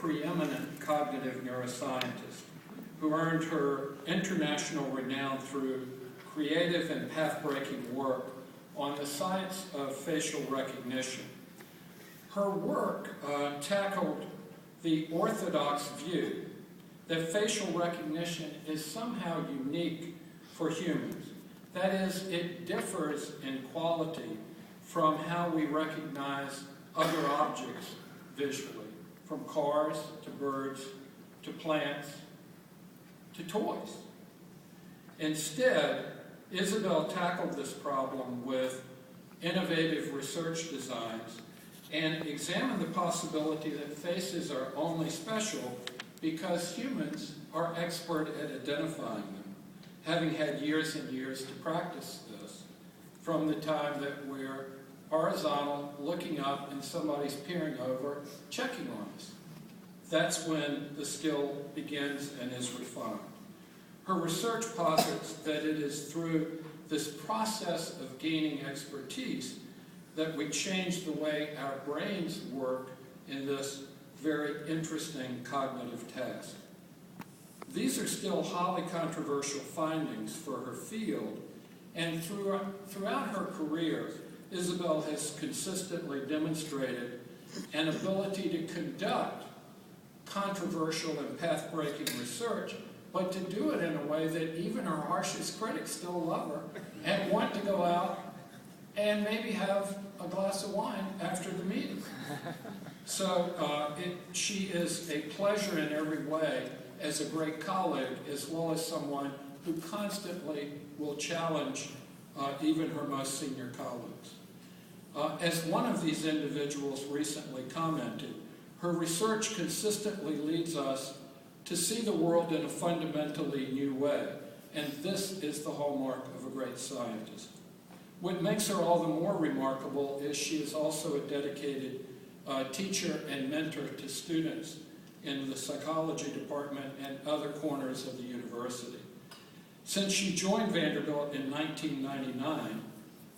preeminent cognitive neuroscientist who earned her international renown through creative and path-breaking work on the science of facial recognition. Her work tackled the orthodox view that facial recognition is somehow unique for humans. That is, it differs in quality from how we recognize other objects visually, from cars to birds to plants to toys. Instead, Isabel tackled this problem with innovative research designs and examined the possibility that faces are only special because humans are expert at identifying them, having had years and years to practice this, from the time that we're horizontal, looking up, and somebody's peering over, checking on us. That's when the skill begins and is refined. Her research posits that it is through this process of gaining expertise that we change the way our brains work in this very interesting cognitive task. These are still highly controversial findings for her field, and throughout her career, Isabel has consistently demonstrated an ability to conduct controversial and path-breaking research, but to do it in a way that even her harshest critics still love her and want to go out and maybe have a glass of wine after the meeting. So she is a pleasure in every way as a great colleague, as well as someone who constantly will challenge even her most senior colleagues. As one of these individuals recently commented, her research consistently leads us to see the world in a fundamentally new way, and this is the hallmark of a great scientist. What makes her all the more remarkable is she is also a dedicated teacher and mentor to students in the psychology department and other corners of the university. Since she joined Vanderbilt in 1999,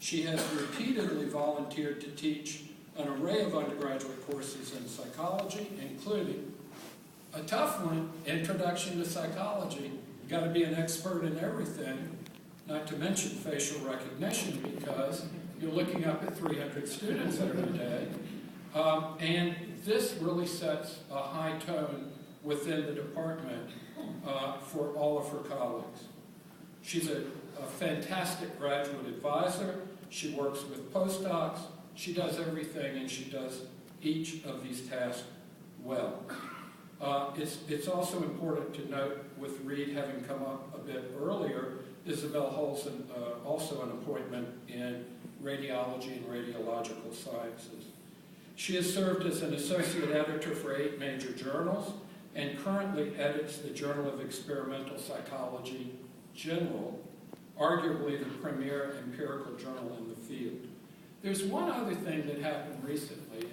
she has repeatedly volunteered to teach an array of undergraduate courses in psychology, including a tough one, Introduction to Psychology. You've got to be an expert in everything, not to mention facial recognition, because you're looking up at 300 students every day. And this really sets a high tone within the department for all of her colleagues. She's a fantastic graduate advisor. She works with postdocs. She does everything, and she does each of these tasks well. It's also important to note, with Reed having come up a bit earlier, Isabel holds also an appointment in radiology and radiological sciences. She has served as an associate editor for 8 major journals and currently edits the Journal of Experimental Psychology General, arguably the premier empirical journal in the field. There's one other thing that happened recently.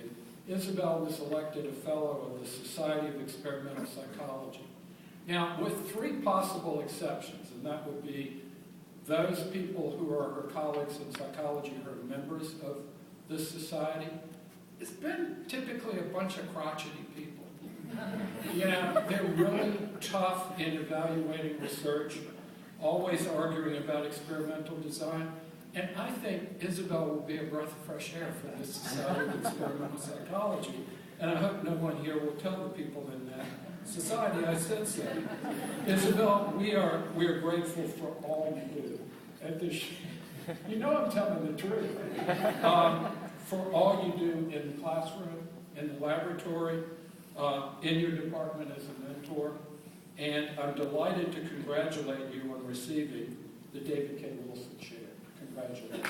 Isabel was elected a fellow of the Society of Experimental Psychology. Now, with 3 possible exceptions, and that would be those people who are her colleagues in psychology who are members of this society, it's been typically a bunch of crotchety people. They're really tough in evaluating research, always arguing about experimental design. And I think Isabel will be a breath of fresh air for this Society of Experimental Psychology. And I hope no one here will tell the people in that society I said so. Isabel, we are grateful for all you do at this. You know I'm telling the truth. For all you do in the classroom, in the laboratory, in your department as a mentor. And I'm delighted to congratulate you on receiving the David K. Wilson Chair. Congratulations.